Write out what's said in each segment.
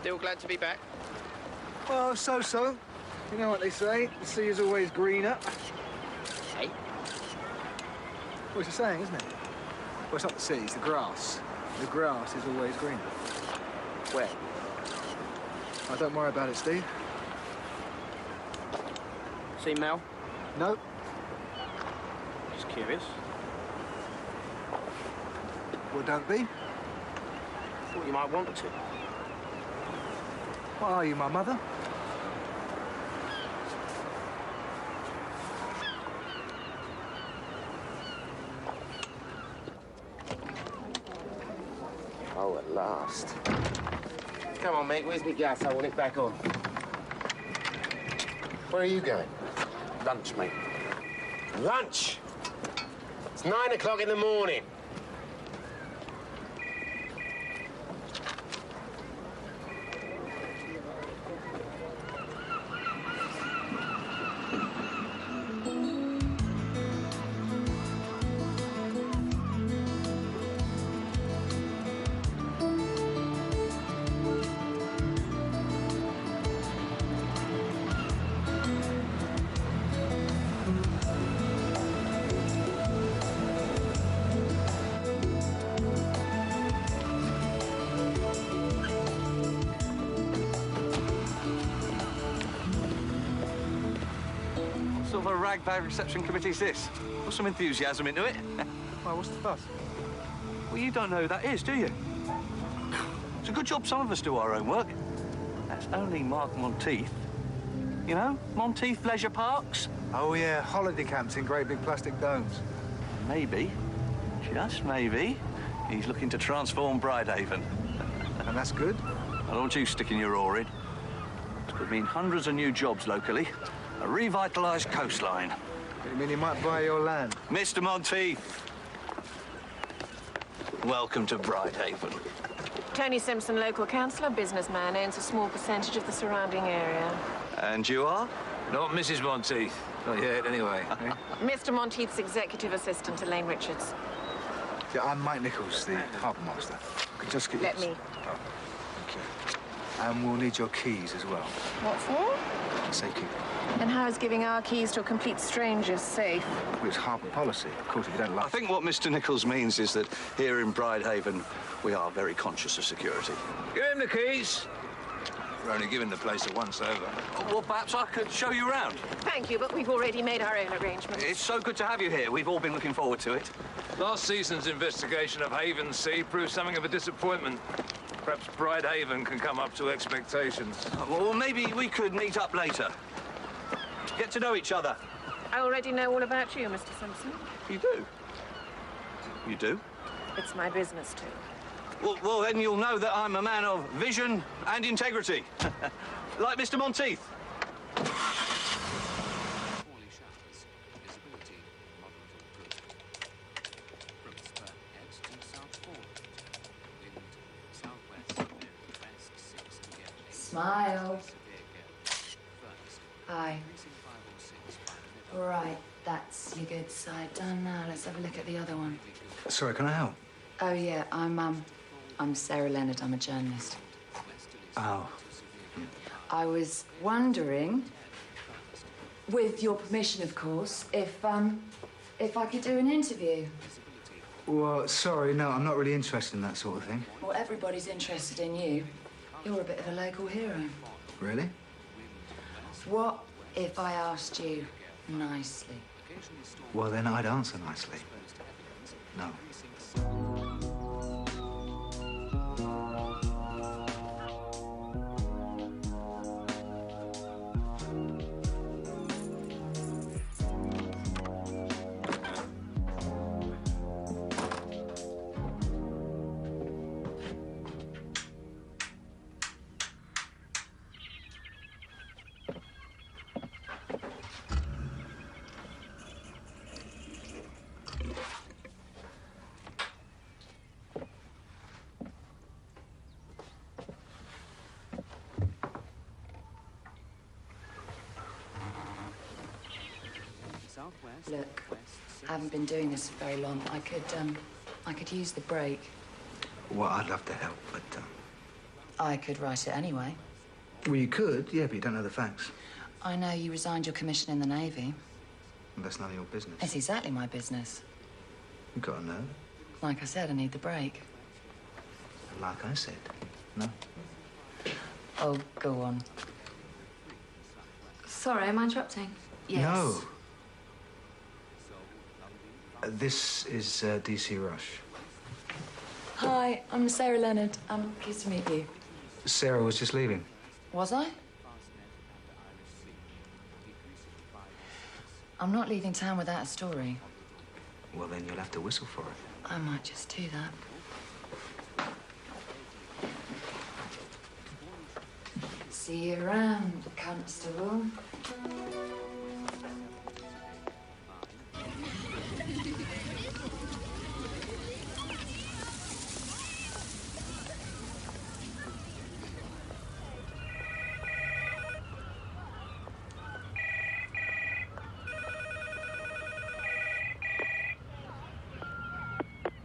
Still glad to be back? Well, so-so. You know what they say, the sea is always greener. Hey? Well, it's a saying, isn't it? Well, it's not the sea, it's the grass. The grass is always greener. Where? Oh, don't worry about it, Steve. See Mel? No. Just curious. Well, don't be. Thought you might want to. What are you, my mother? Oh, at last. Come on, mate, where's my gas? I want it back on. Where are you going? Lunch, mate. Lunch? It's 9 o'clock in the morning. What sort of a ragbag reception committee is this? Put some enthusiasm into it. Well, what's the fuss? Well, you don't know who that is, do you? It's a good job some of us do our own work. That's only Mark Monteith. You know, Monteith Leisure Parks? Oh, yeah, holiday camps in great big plastic domes. Maybe, just maybe, he's looking to transform Bridehaven. And that's good? I don't want you sticking your oar in. It could mean hundreds of new jobs locally, a revitalised coastline. You mean he might buy your land? Mr. Monteith, welcome to Bridehaven. Tony Simpson, local councillor, businessman, owns a small percentage of the surrounding area. And you are? Not Mrs. Monteith. Not yet, anyway. Mr. Monteith's executive assistant, Elaine Richards. Yeah, I'm Mike Nichols, the harbour master. Could just get Let me. Oh, thank you. And we'll need your keys as well. What for? Safekeeping. And how is giving our keys to a complete stranger safe? Well, it's harbour policy. Of course, if you don't I like... think what Mr. Nichols means is that here in Bridehaven, we are very conscious of security. Give him the keys. We're only giving the place a once-over. Well, perhaps I could show you around. Thank you, but we've already made our own arrangements. It's so good to have you here. We've all been looking forward to it. Last season's investigation of Haven Sea proved something of a disappointment. Perhaps Bridehaven can come up to expectations. Well, maybe we could meet up later. Get to know each other. I already know all about you, Mr. Simpson. You do? You do? It's my business, too. Well, then you'll know that I'm a man of vision and integrity. Like Mr. Monteith. Smile. Hi. Right, that's your good side done now. Let's have a look at the other one. Sorry, can I help? Oh, yeah, I'm Sarah Leonard. I'm a journalist. Oh. I was wondering, with your permission, of course, if I could do an interview. Well, sorry, no, I'm not really interested in that sort of thing. Well, everybody's interested in you. You're a bit of a local hero. Really? What if I asked you nicely? Well, then I'd answer nicely. No. Look, I haven't been doing this for very long. I could use the break. Well, I'd love to help, but I could write it anyway. Well, you could, yeah, but you don't know the facts. I know you resigned your commission in the Navy. Well, that's none of your business. It's exactly my business. You've got to know. Like I said, I need the break. Like I said, no. Oh, go on. Sorry, am I interrupting? Yes. No. This is DC Rush. Hi, I'm Sarah Leonard. I'm pleased to meet you. Sarah was just leaving. Was I? I'm not leaving town without a story. Well, then you'll have to whistle for it. I might just do that. See you around, Constable.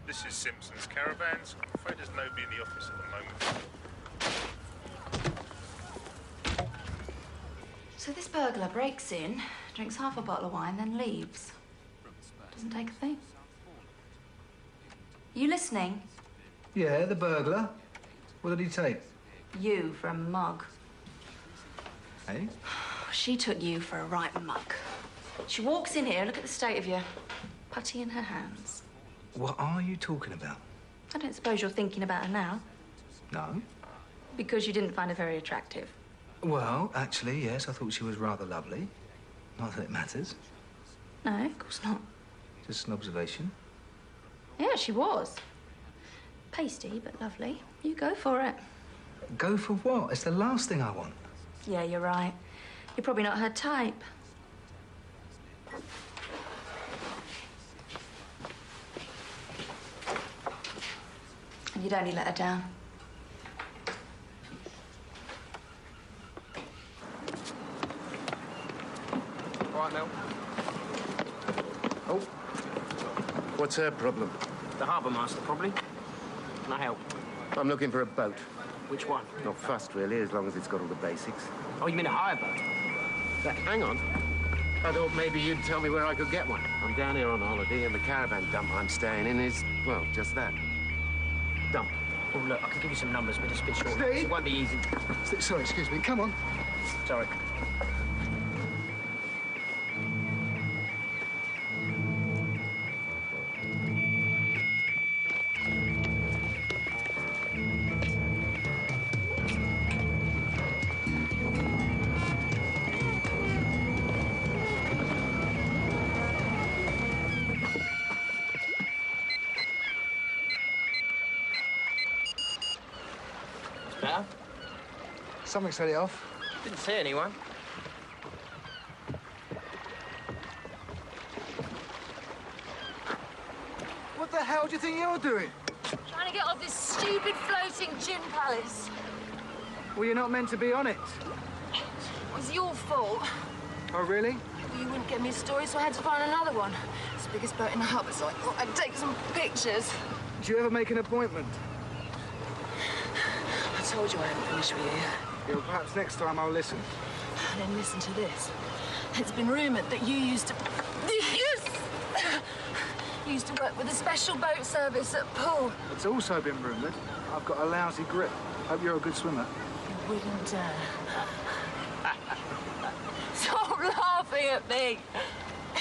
This is Simpson's Caravans. I'm afraid there's nobody in the office at the moment. So this burglar breaks in, drinks half a bottle of wine, then leaves. Doesn't take a thing. You listening? Yeah, the burglar. What did he take? You for a mug. Hey? She took you for a right mug. She walks in here, look at the state of you. Putty in her hands. What are you talking about? I don't suppose you're thinking about her now, No. because you didn't find her very attractive. Well, actually, yes, I thought she was rather lovely. Not that it matters. No, of course not. Just an observation. Yeah, she was. Pasty, but lovely. You go for it. Go for what? It's the last thing I want. Yeah, you're right. You're probably not her type. And you'd only let her down. All right, Mel. Oh. What's her problem? The harbour master, probably. Can I help? I'm looking for a boat. Which one? Not fussed, really, as long as it's got all the basics. Oh, you mean a hire boat? Hang on. I thought maybe you'd tell me where I could get one. I'm down here on holiday, and the caravan dump I'm staying in is, well, just that. Dump. Well, look, I can give you some numbers, but it's a bit short. Steve? It won't be easy. Sorry, excuse me. Come on. Sorry. Better? Something set it off. Didn't see anyone. What the hell do you think you're doing? Trying to get off this stupid floating gin palace. Well, you're not meant to be on it. It was your fault. Oh, really? You wouldn't get me a story, so I had to find another one. It's the biggest boat in the harbour, so I thought I'd take some pictures. Do you ever make an appointment? I told you I hadn't finished with you. Yeah, well, perhaps next time I'll listen. Then listen to this. It's been rumoured that you used to... You used to work with a special boat service at Poole. It's also been rumoured I've got a lousy grip. Hope you're a good swimmer. You wouldn't dare. Stop laughing at me.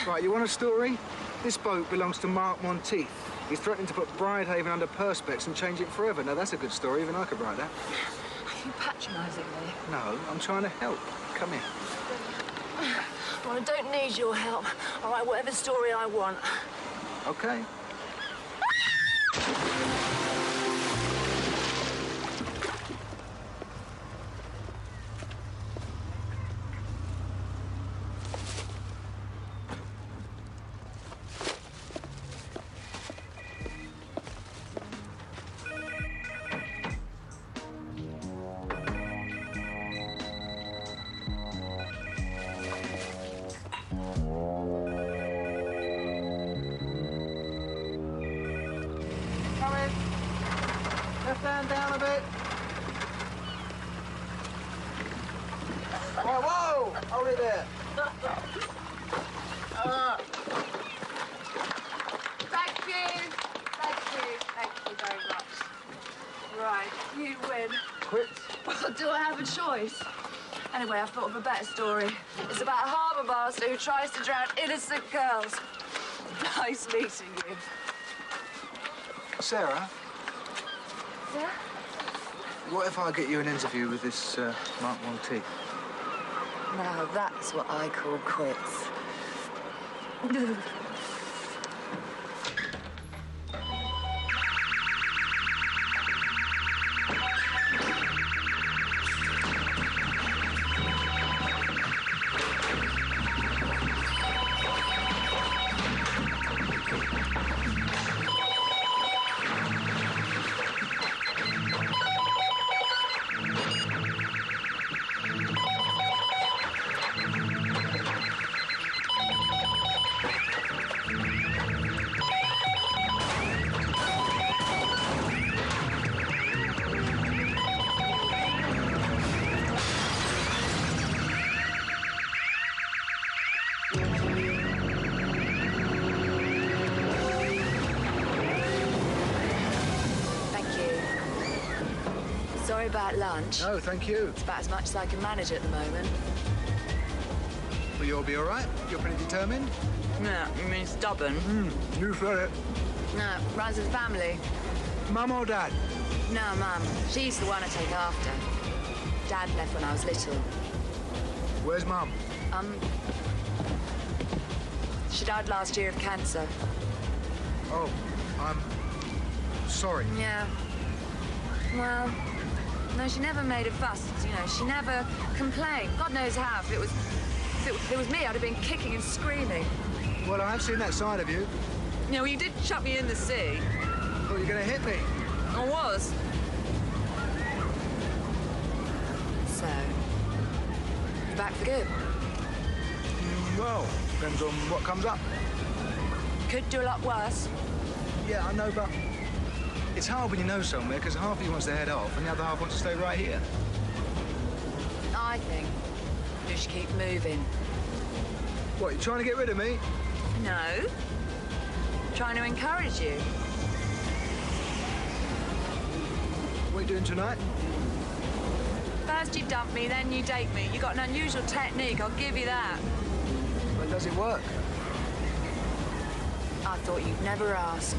Right, you want a story? This boat belongs to Mark Monteith. He's threatening to put Bridehaven under perspex and change it forever. Now, that's a good story. Even I could write that. Are you patronising me? No, I'm trying to help. Come here. Well, I don't need your help. All right, whatever story I want. Okay. Left hand down a bit. Bill, hold it there. Thank you. Thank you. Thank you very much. Right, you win. Quits? Well, do I have a choice? Anyway, I've thought of a better story. It's about a harbour master who tries to drown innocent girls. Nice meeting you. Sarah, Yeah? what if I get you an interview with this Mark Monteith? Now, that's what I call quits. Sorry about lunch. No, thank you. It's about as much as I can manage at the moment. Well, you'll be all right? You're pretty determined? No, you mean stubborn? You said it. No, runs with family. Mum or Dad? No, Mum. She's the one I take after. Dad left when I was little. Where's Mum? She died last year of cancer. Oh, I'm sorry. Yeah. Well, no, she never made a fuss. You know, she never complained. God knows how. If it was me, I'd have been kicking and screaming. Well, I have seen that side of you. You know, you did chuck me in the sea. Thought you were going to hit me. I was. So, you're back for good. Well, depends on what comes up. Could do a lot worse. Yeah, I know, but it's hard when you know somewhere, because half of you wants to head off and the other half wants to stay right here. I think you should keep moving. What, you trying to get rid of me? No. Trying to encourage you. What are you doing tonight? First you dump me, then you date me. You got an unusual technique, I'll give you that. Well, does it work? I thought you'd never ask.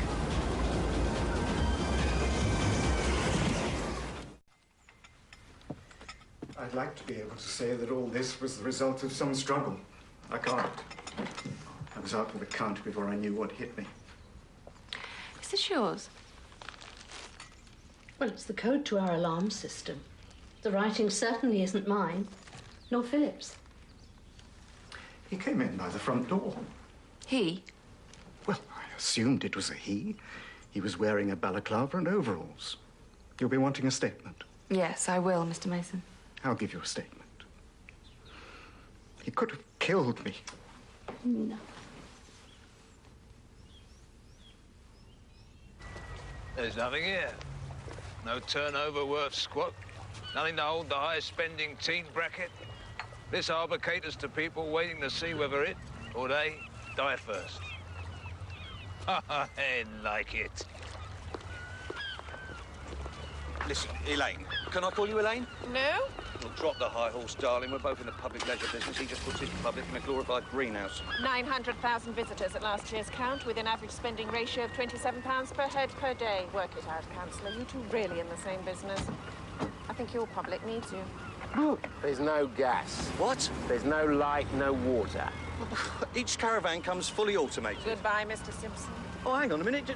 I'd like to be able to say that all this was the result of some struggle. I can't. I was out of the count before I knew what hit me. Is this yours? Well, it's the code to our alarm system. The writing certainly isn't mine, nor Philip's. He came in by the front door. He? Well, I assumed it was a he. He was wearing a balaclava and overalls. You'll be wanting a statement. Yes, I will, Mr. Mason. I'll give you a statement. He could have killed me. No. There's nothing here. No turnover worth squat. Nothing to hold the highest spending teen bracket. This harbour caters to people waiting to see whether it or they die first. I like it. Listen, Elaine. Can I call you Elaine? No? Well, drop the high horse, darling. We're both in the public leisure business. He just puts his public in a glorified greenhouse. 900,000 visitors at last year's count, with an average spending ratio of £27 per head per day. Work it out, Councillor. You two really in the same business. I think your public needs you. There's no gas. What? There's no light, no water. Each caravan comes fully automated. Goodbye, Mr. Simpson. Oh, hang on a minute.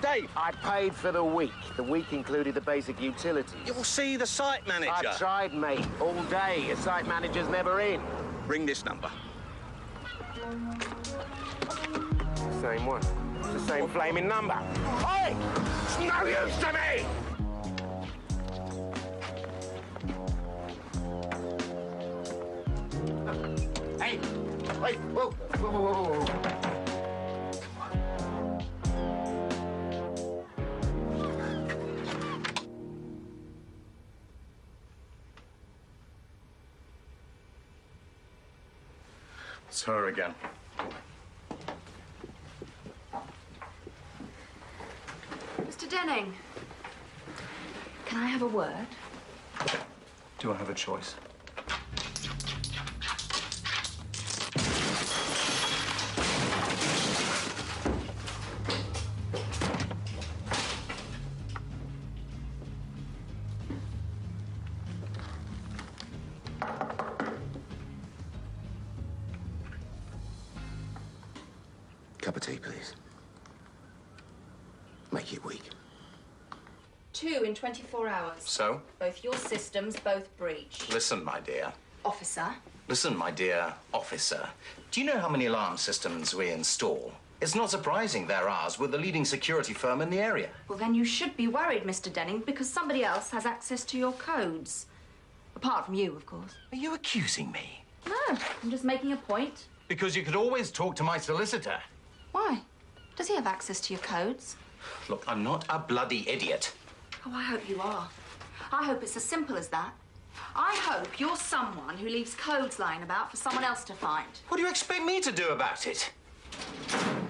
Dave! I paid for the week. The week included the basic utilities. You'll see the site manager. I've tried, mate, all day. A site manager's never in. Ring this number. The same one. It's the same flaming number. Hey! It's no use to me! Hey! Wait! Whoa! Whoa, whoa, whoa, whoa. It's her again. Mr. Denning, can I have a word? Do I have a choice? Cup of tea, please. Make it weak. 2 in 24 hours. So? Both your systems, both breached. Listen, my dear. Officer. Listen, my dear officer. Do you know how many alarm systems we install? It's not surprising they're ours. We're the leading security firm in the area. Well, then you should be worried, Mr. Denning, because somebody else has access to your codes. Apart from you, of course. Are you accusing me? No, I'm just making a point. Because you could always talk to my solicitor. Why? Does he have access to your codes? Look, I'm not a bloody idiot. Oh, I hope you are. I hope it's as simple as that. I hope you're someone who leaves codes lying about for someone else to find. What do you expect me to do about it?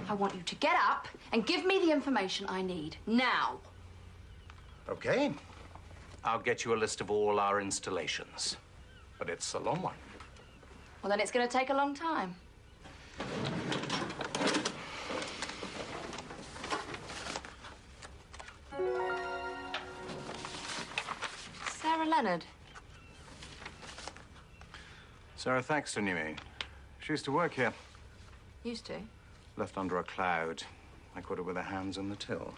I want you to get up and give me the information I need, now. Okay. I'll get you a list of all our installations. But it's a long one. Well, then it's going to take a long time. Sarah Leonard. Sarah Thaxton, you mean? She used to work here. Used to. Left under a cloud. I caught her with her hands on the till.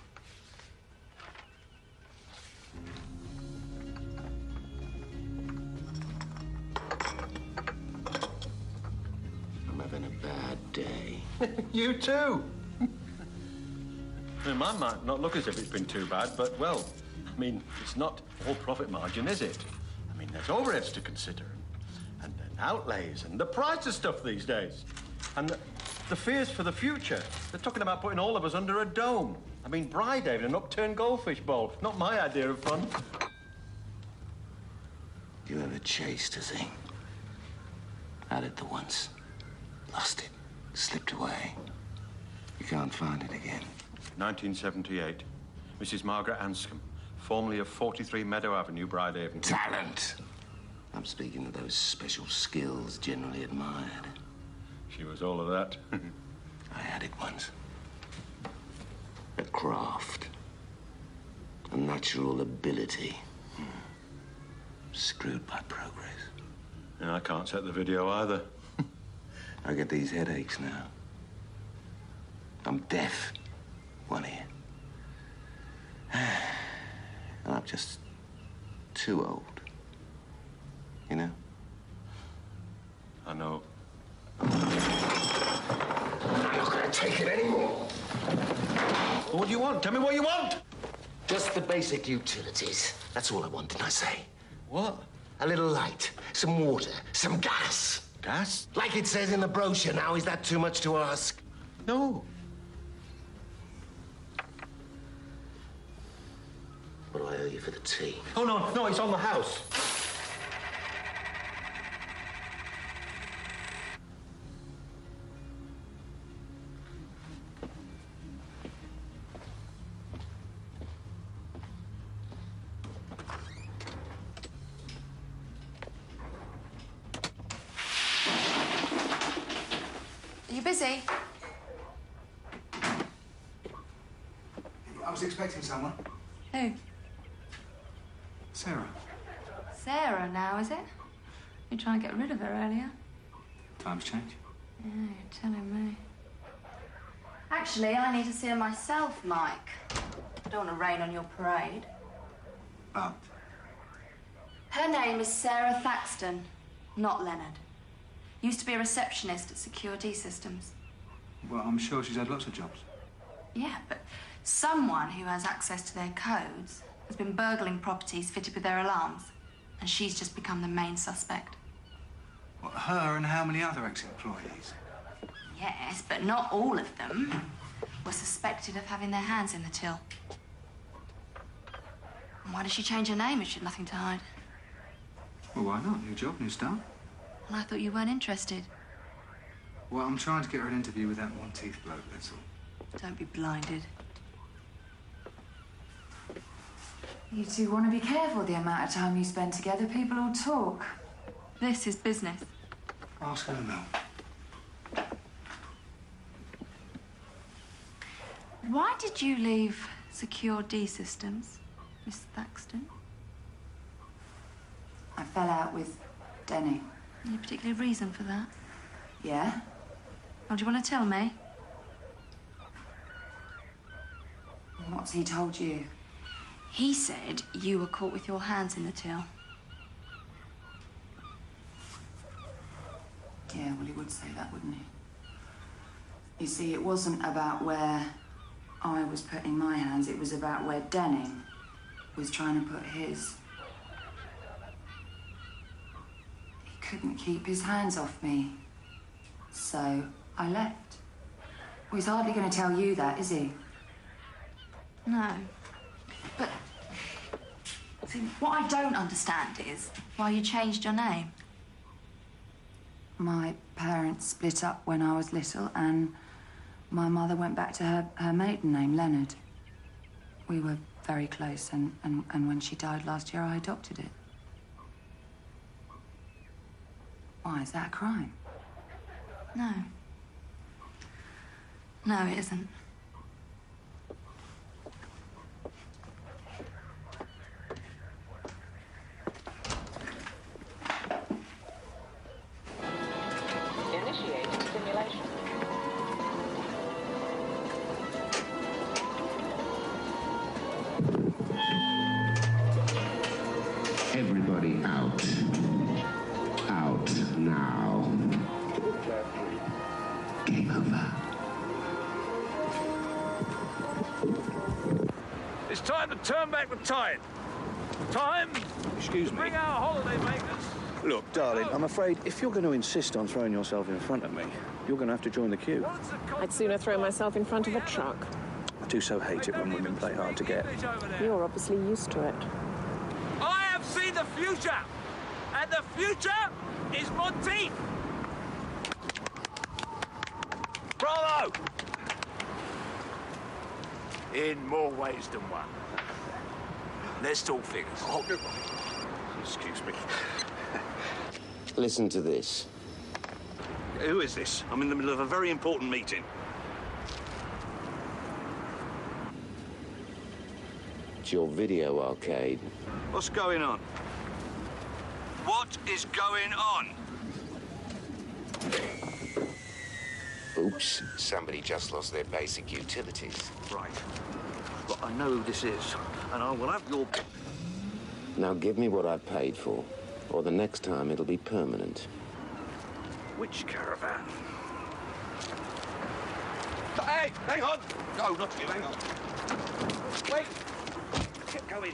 I'm having a bad day. You too. Well, mine might not look as if it's been too bad, but, well, I mean, it's not all profit margin, is it? I mean, there's overheads to consider, and then outlays, and the price of stuff these days, and the fears for the future. They're talking about putting all of us under a dome. I mean, Brydehaven, an upturned goldfish bowl. Not my idea of fun. You ever chased a thing? Had it the once. Lost it. Slipped away. You can't find it again. 1978. Mrs. Margaret Anscombe, formerly of 43 Meadow Avenue, Brydehaven. Talent! I'm speaking of those special skills generally admired. She was all of that. I had it once. A craft. A natural ability. Screwed by progress. Yeah, I can't set the video either. I get these headaches now. I'm deaf. One ear. And I'm just too old. You know? I know. I'm not gonna take it anymore. What do you want? Tell me what you want! Just the basic utilities. That's all I want, didn't I say? What? A little light, some water, some gas. Gas? Like it says in the brochure now. Is that too much to ask? No. What do I owe you for the tea? Oh, no, it's on the house. Are you busy? I was expecting someone. Who? Sarah. Sarah now, is it? You trying to get rid of her earlier? Times change. Yeah, you're telling me. Actually, I need to see her myself, Mike. I don't want to rain on your parade. But? Her name is Sarah Thaxton, not Leonard. Used to be a receptionist at Security Systems. Well, I'm sure she's had lots of jobs. Yeah, but someone who has access to their codes has been burgling properties fitted with their alarms, and she's just become the main suspect. What, her and how many other ex-employees? Yes, but not all of them were suspected of having their hands in the till. And why did she change her name if she had nothing to hide? Well, why not? New job, new start. Well, I thought you weren't interested. Well, I'm trying to get her an interview with that Monteith bloke, that's all. Don't be blinded. You two want to be careful the amount of time you spend together. People all talk. This is business. Ask her, Mel. Why did you leave Secure D Systems, Miss Thaxton? I fell out with Denny. Any particular reason for that? Yeah? What do you want to tell me? What's he told you? He said you were caught with your hands in the till. Yeah, well, he would say that, wouldn't he? You see, it wasn't about where I was putting my hands, it was about where Denning was trying to put his. He couldn't keep his hands off me, so I left. Well, he's hardly going to tell you that, is he? No. But, see, what I don't understand is why you changed your name. My parents split up when I was little, and my mother went back to her maiden name, Leonard. We were very close, and when she died last year, I adopted it. Why, is that a crime? No. No, it isn't. Initiate simulation. Everybody out. Out now. Game over. It's time to turn back the tide. Time Excuse to me. bring our holiday makers. Look, darling, I'm afraid if you're going to insist on throwing yourself in front of me, you're going to have to join the queue. I'd sooner throw myself in front of a truck. I do so hate it when women play hard to get. You're obviously used to it. I have seen the future, and the future is Monteith. Bravo! In more ways than one. Let's talk figures. Oh, excuse me. Listen to this. Who is this? I'm in the middle of a very important meeting. It's your video arcade. What's going on? What is going on? Oops, somebody just lost their basic utilities. Right. But I know who this is, and I will have your... Now give me what I paid for, or the next time it'll be permanent. Which caravan? Hey, hang on! No, not you, hang on. Wait! Get going.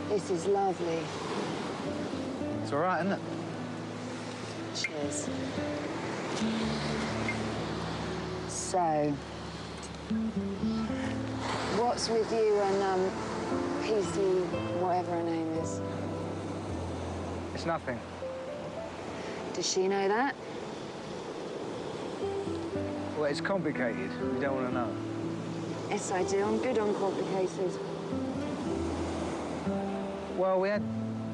This is lovely. It's all right, isn't it? Cheers. So, what's with you and, PC, whatever her name is? It's nothing. Does she know that? Well, it's complicated. You don't want to know. Yes, I do. I'm good on complicated. Well, we had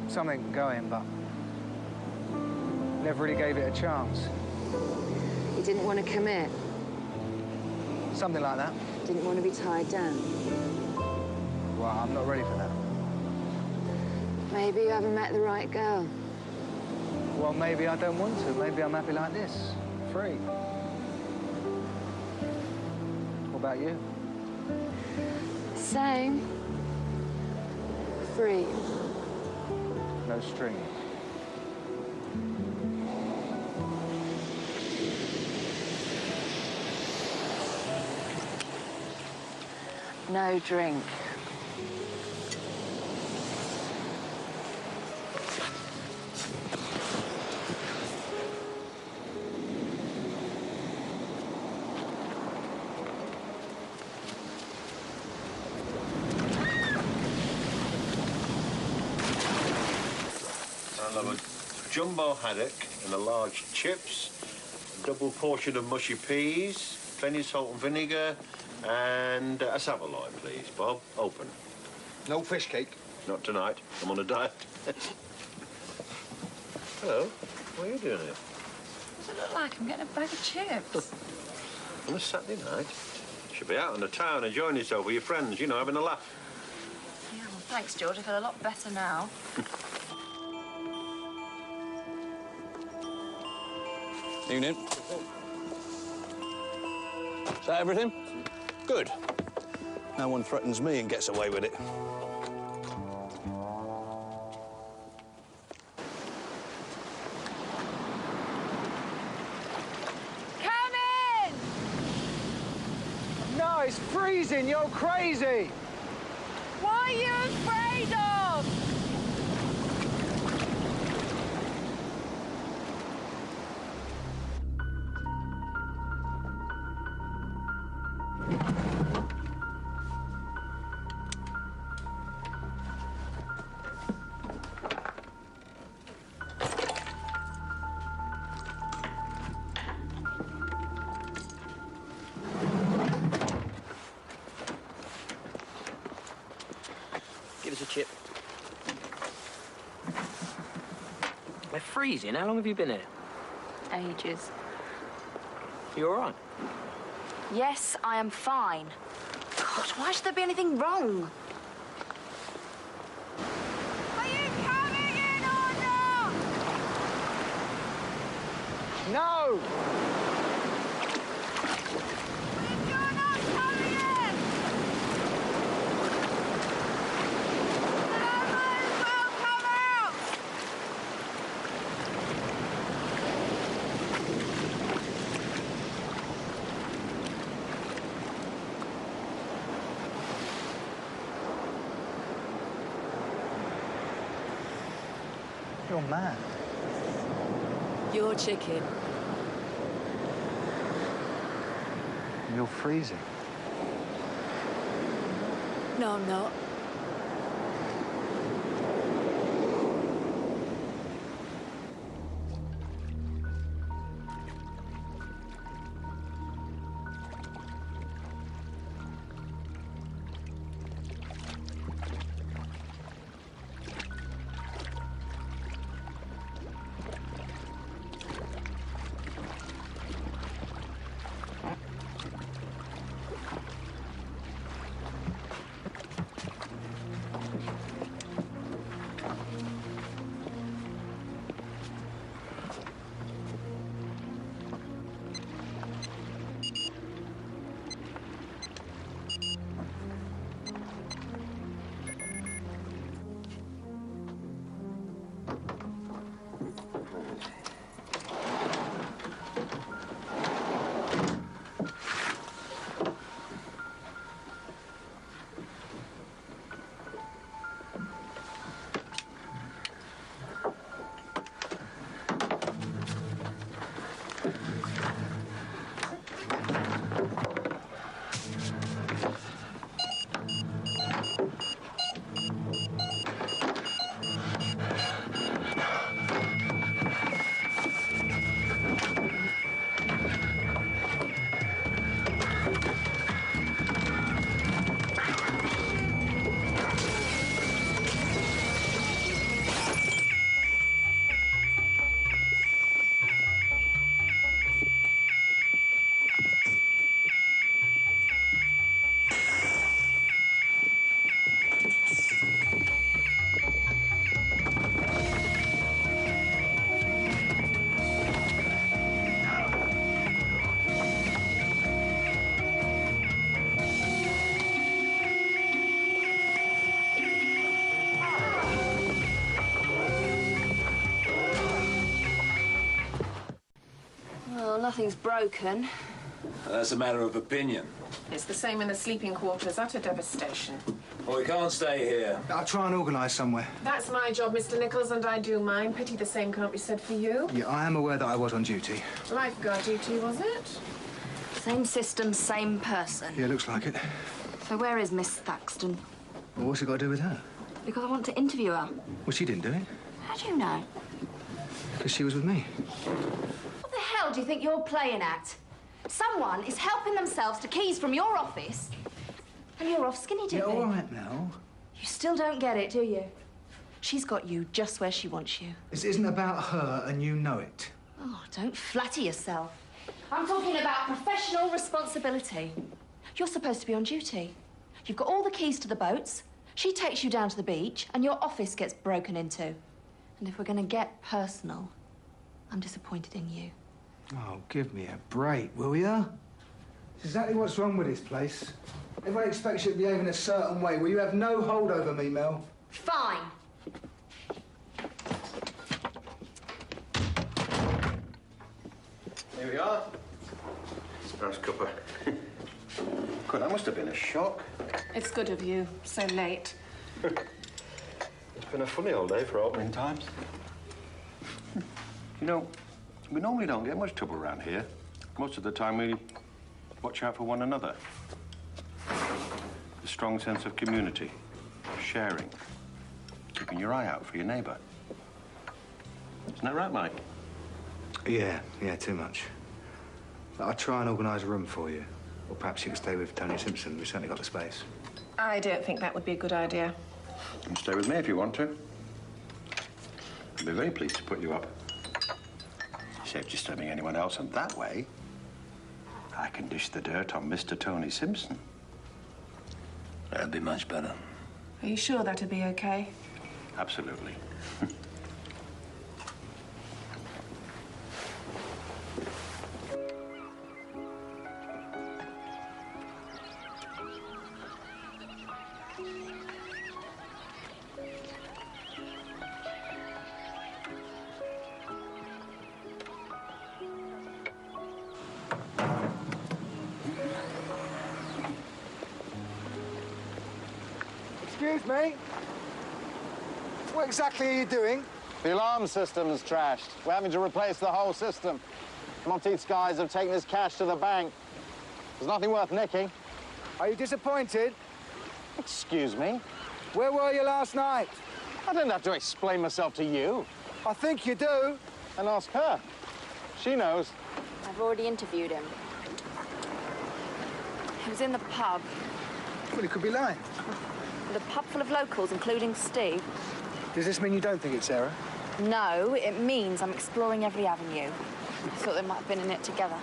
something going, but never really gave it a chance. You didn't want to commit? Something like that. Didn't want to be tied down? Well, I'm not ready for that. Maybe you haven't met the right girl. Well, maybe I don't want to. Maybe I'm happy like this, free. What about you? Same. Free. No strings. No drink. I'll have a jumbo haddock and a large chips, a double portion of mushy peas, plenty of salt and vinegar, and a saveloy, please, Bob. Open. No fish cake? Not tonight. I'm on a diet. Hello. What are you doing here? What's it look like? I'm getting a bag of chips. On a Saturday night? Should be out in the town enjoying yourself with your friends, you know, having a laugh. Yeah, well, thanks, George. I feel a lot better now. Evening. Is that everything? Good. No one threatens me and gets away with it. Come in! No, it's freezing. You're crazy. What are you afraid of? Give us a chip. They're freezing. How long have you been here? Ages. You all right? Yes, I am fine. God, why should there be anything wrong? Are you coming in or not? No! If you're not coming in, then I might as well come out. You're mad. You're chicken. You're freezing. No, I'm not. Well, nothing's broken. That's a matter of opinion. It's the same in the sleeping quarters. Utter devastation. Well, we can't stay here. I'll try and organise somewhere. That's my job, Mr. Nichols, and I do mine. Pity the same can't be said for you. Yeah, I am aware that I was on duty. Lifeguard duty, was it? Same system, same person. Yeah, looks like it. So where is Miss Thaxton? Well, what's it got to do with her? Because I want to interview her. Well, she didn't do it. How do you know? Because she was with me. What the hell do you think you're playing at? Someone is helping themselves to keys from your office, and you're off skinny dipping. Yeah, all right, Mel. You still don't get it, do you? She's got you just where she wants you. This isn't about her, and you know it. Oh, don't flatter yourself. I'm talking about professional responsibility. You're supposed to be on duty. You've got all the keys to the boats. She takes you down to the beach, and your office gets broken into. And if we're going to get personal, I'm disappointed in you. Oh, give me a break, will ya? It's exactly what's wrong with this place. Everyone expects you to behave in a certain way. Well, you have no hold over me, Mel. Fine. Here we are. Nice cuppa. God, that must have been a shock. It's good of you. So late. It's been a funny old day for opening times. You know, we normally don't get much trouble around here. Most of the time we watch out for one another. A strong sense of community, sharing, keeping your eye out for your neighbour. Isn't that right, Mike? Yeah, too much. I'll try and organise a room for you. Or perhaps you can stay with Tony Simpson. We've certainly got the space. I don't think that would be a good idea. You can stay with me if you want to. I'd be very pleased to put you up. Save disturbing anyone else, and that way, I can dish the dirt on Mr. Tony Simpson. That'd be much better. Are you sure that'd be okay? Absolutely. Excuse me? What exactly are you doing? The alarm system's trashed. We're having to replace the whole system. Monteith's guys have taken his cash to the bank. There's nothing worth nicking. Are you disappointed? Excuse me? Where were you last night? I didn't have to explain myself to you. I think you do. And ask her. She knows. I've already interviewed him. He was in the pub. Well, he could be lying. With a pub full of locals, including Steve. Does this mean you don't think it's Sarah? No, it means I'm exploring every avenue. I thought they might have been in it together.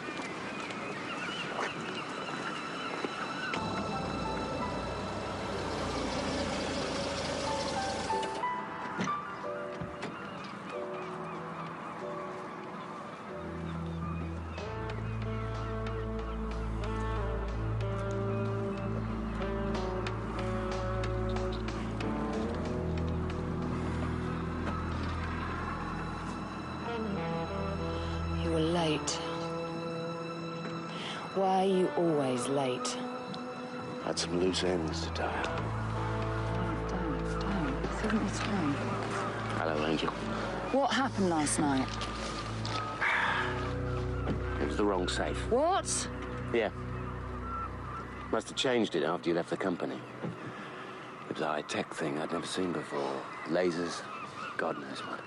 You were late. Why are you always late? Had some loose ends to tie up. Don't. This isn't the time. Hello, Angel. What happened last night? It was the wrong safe. What? Yeah. Must have changed it after you left the company. It was a high-tech thing I'd never seen before. Lasers, God knows what.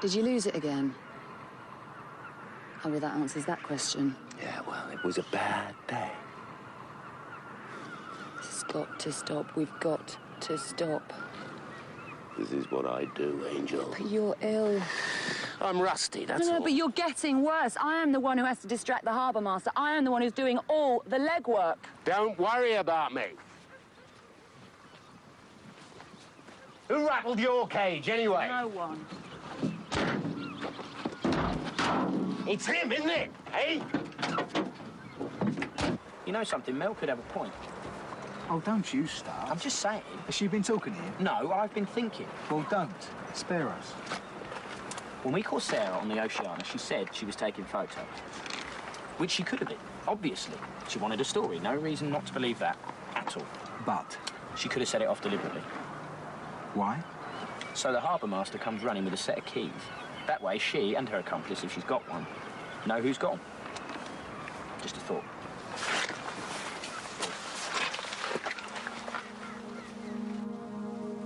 Did you lose it again? Oh, well, that answers that question. Yeah, well, it was a bad day. This has got to stop. We've got to stop. This is what I do, Angel. But you're ill. I'm rusty, that's all. No, but you're getting worse. I am the one who has to distract the harbour master. I am the one who's doing all the legwork. Don't worry about me. Who rattled your cage, anyway? No one. It's him, isn't it? Hey? You know something, Mel could have a point. Oh, don't you start. I'm just saying. Has she been talking to you? No, I've been thinking. Well, don't. Spare us. When we called Sarah on the Oceana, she said she was taking photos. Which she could have been, obviously. She wanted a story. No reason not to believe that at all. But? She could have set it off deliberately. Why? So the harbour master comes running with a set of keys. That way, she and her accomplice, if she's got one, know who's gone. Just a thought.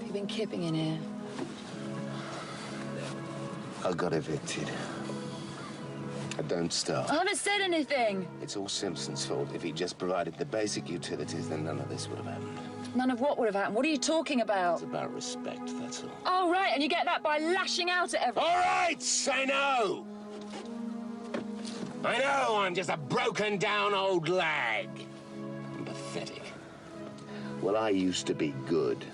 You've been kipping in here. I got evicted. I don't start. I haven't said anything. It's all Simpson's fault. If he just provided the basic utilities, then none of this would have happened. None of what would have happened? What are you talking about? It's about respect, that's all. Oh, right, and you get that by lashing out at everyone. All right, I know! I know I'm just a broken-down old lag. I'm pathetic. Well, I used to be good.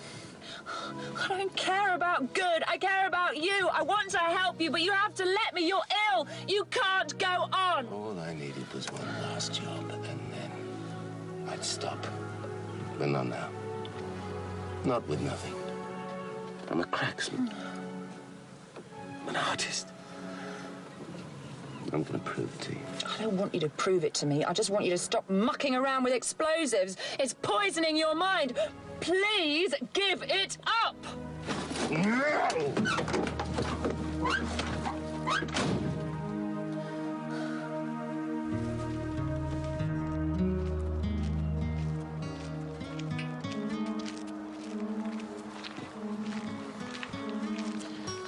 I don't care about good. I care about you. I want to help you, but you have to let me. You're ill. You can't go on. All I needed was one last job, and then I'd stop. But not now. Not with nothing. I'm a cracksman. I'm an artist. I'm going to prove it to you. I don't want you to prove it to me. I just want you to stop mucking around with explosives. It's poisoning your mind. Please give it up. No!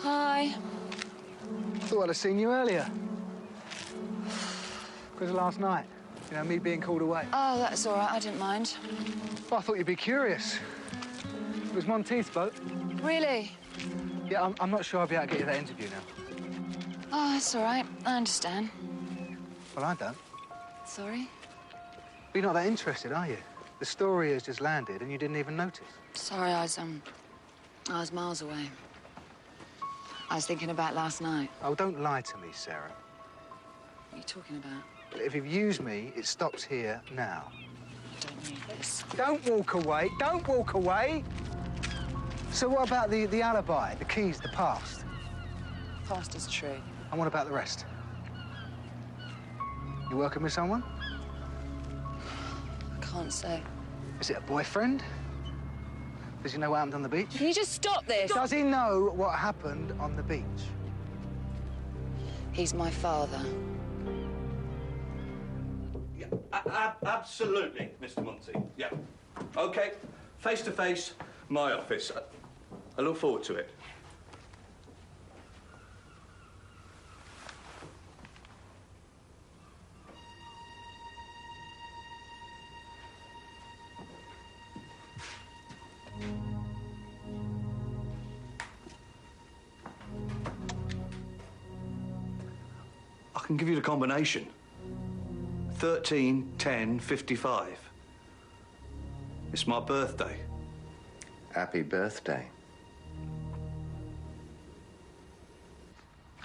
Hi. Thought I'd have seen you earlier. Because of last night. You know, me being called away. Oh, that's all right. I didn't mind. Well, I thought you'd be curious. It was Monteith's boat. Really? Yeah, I'm not sure I'll be able to get you that interview now. Oh, that's all right. I understand. Well, I don't. Sorry? But you're not that interested, are you? The story has just landed and you didn't even notice. Sorry, I was miles away. I was thinking about last night. Oh, don't lie to me, Sarah. What are you talking about? If you've used me, it stops here now. I don't need this. Don't walk away. Don't walk away. So what about the alibi, the keys, the past? Past is true. And what about the rest? You working with someone? I can't say. Is it a boyfriend? Does he know what happened on the beach? Can you just stop this? Does he know what happened on the beach? He's my father. Yeah, absolutely, Mr. Monty. Yeah. OK, face to face, my office. I look forward to it. I can give you the combination. 13, 10, 55. It's my birthday. Happy birthday.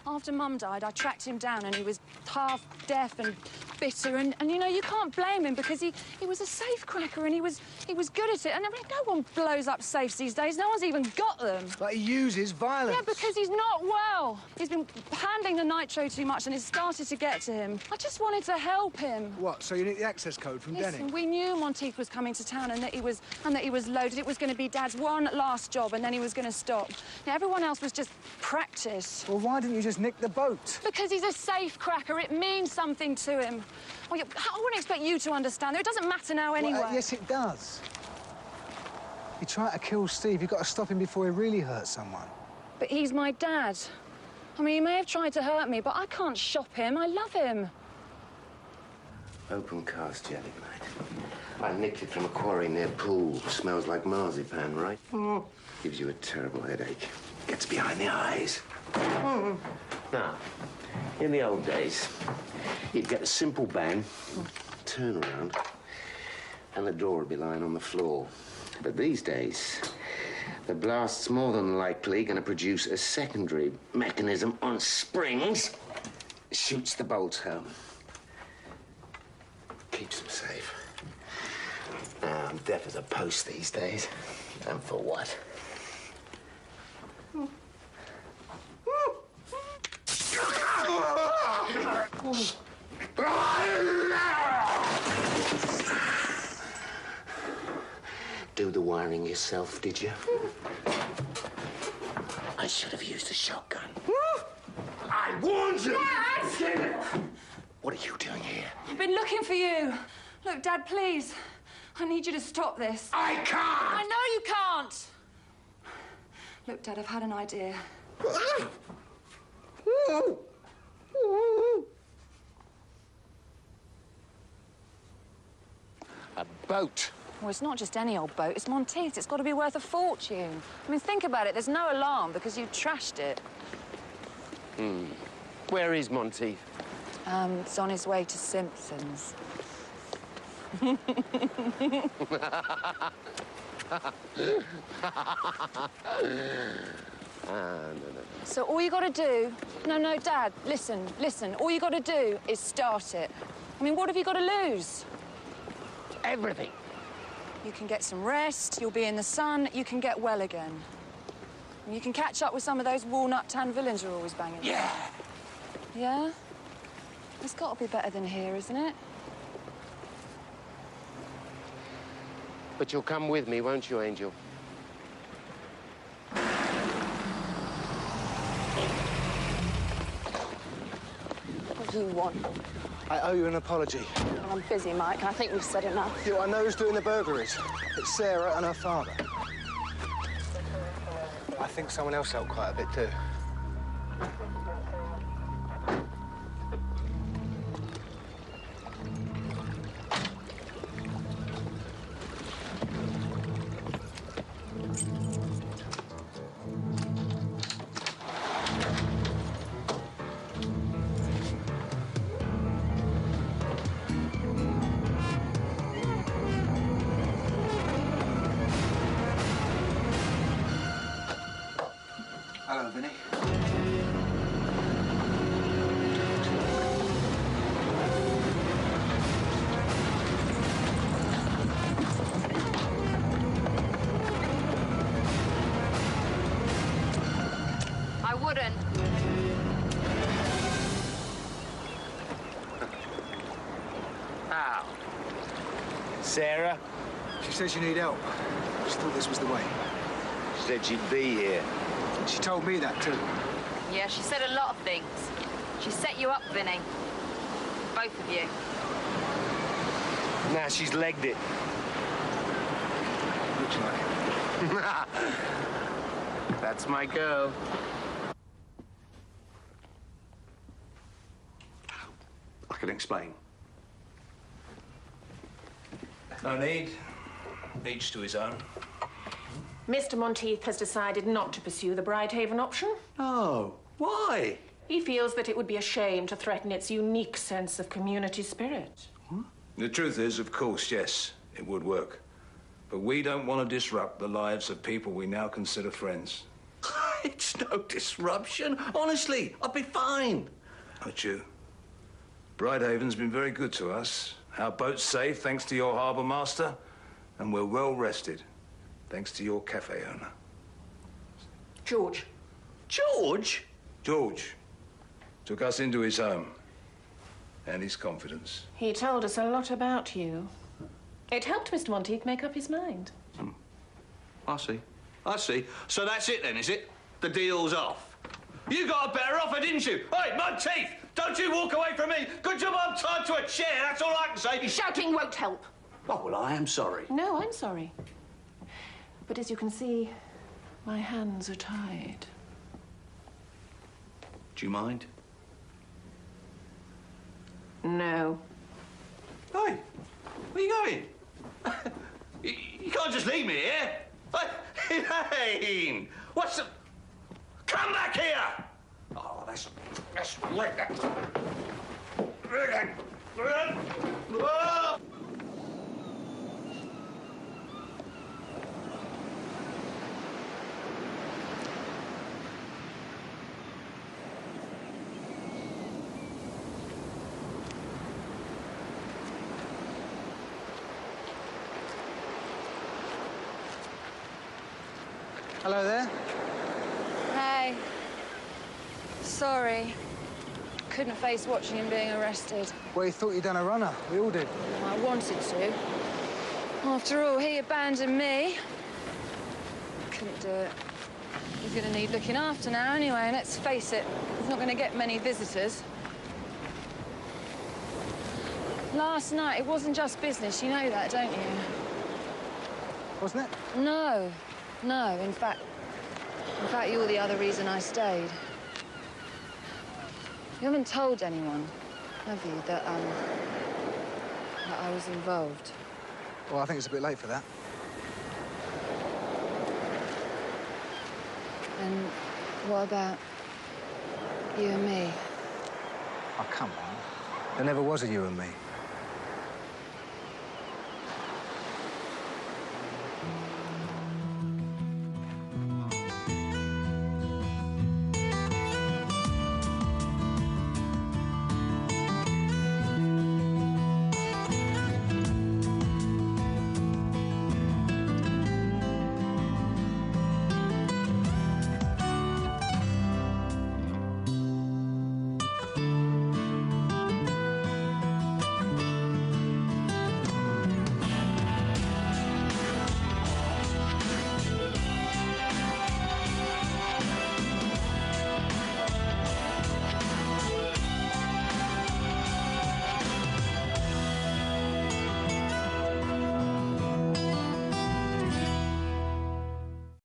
After Mum died, I tracked him down and he was half deaf and bitter and you know, you can't blame him because he was a safecracker and he was good at it. And I mean, no one blows up safes these days. No one's even got them. But he uses violence. Yeah, because he's not well. He's been handling the nitro too much and it started to get to him. I just wanted to help him. What, so you need the access code from Listen, Denny? we knew Monteith was coming to town and that he was loaded. It was going to be Dad's one last job and then he was going to stop. Now, everyone else was just practice. Well, why didn't you just nick the boat? Because he's a safecracker. It means something to him. Well, I wouldn't expect you to understand. It doesn't matter now anyway. Well, yes, it does. You try to kill Steve, you've got to stop him before he really hurts someone. But he's my dad. I mean, he may have tried to hurt me, but I can't shop him. I love him. Open cast jelly, mate. I nicked it from a quarry near Poole. Smells like marzipan, right? Gives you a terrible headache. Gets behind the eyes. Now, in the old days, you'd get a simple bang, turn around, and the door would be lying on the floor. But these days, the blast's more than likely going to produce a secondary mechanism on springs. Shoots the bolts home. Keeps them safe. Now, I'm deaf as a post these days. And for what? Do the wiring yourself, did you? I should have used a shotgun. I warned you! Dad! What are you doing here? I've been looking for you. Look, Dad, please. I need you to stop this. I can't! I know you can't! Look, Dad, I've had an idea. A boat. Well, it's not just any old boat. It's Monteith. It's got to be worth a fortune. I mean, think about it. There's no alarm because you trashed it. Where is Monteith? It's on his way to Simpson's. No. So all you got to do... No, Dad, listen. All you got to do is start it. I mean, what have you got to lose? Everything. You can get some rest, you'll be in the sun, you can get well again. And you can catch up with some of those Walnut Town villains you're always banging. Yeah. Yeah? It's got to be better than here, isn't it? But you'll come with me, won't you, Angel? What do you want? I owe you an apology. I'm busy, Mike. I think we've said enough. Yeah, I know who's doing the burglaries. It's Sarah and her father. I think someone else helped quite a bit, too. Hello, Vinny. I wouldn't. How? Sarah? She says you need help. She thought this was the way. She said she'd be here. She told me that, too. Yeah, she said a lot of things. She set you up, Vinny. Both of you. Now she's legged it. Looks like it. That's my girl. I can explain. No need. Each to his own. Mr. Monteith has decided not to pursue the Bridehaven option. Oh, why? He feels that it would be a shame to threaten its unique sense of community spirit. The truth is, of course, yes, it would work. But we don't want to disrupt the lives of people we now consider friends. It's no disruption. Honestly, I'd be fine. Not you. Bridehaven's been very good to us. Our boat's safe, thanks to your harbour master. And we're well rested, thanks to your cafe owner. George. George? George took us into his home and his confidence. He told us a lot about you. It helped Mr. Monteith make up his mind. I see. So that's it then, is it? The deal's off. You got a better offer, didn't you? Hey, Monteith, don't you walk away from me. Good job I'm tied to a chair, that's all I can say. Shouting won't help. Oh, well, I am sorry. No, I'm sorry. But as you can see, my hands are tied. Do you mind? No. Hey, where are you going? You can't just leave me here. Elaine, what's the... Come back here! Oh, that's like that. Hello there. Hey. Sorry. couldn't face watching him being arrested. Well, he thought you'd done a runner. We all did. I wanted to. After all, he abandoned me. Couldn't do it. He's going to need looking after now anyway, and let's face it, he's not going to get many visitors. Last night, it wasn't just business. You know that, don't you? Wasn't it? No. No, in fact, you're the other reason I stayed. You haven't told anyone, have you, that I was involved? Well, I think it's a bit late for that. And what about you and me? Oh, come on. There never was a you and me.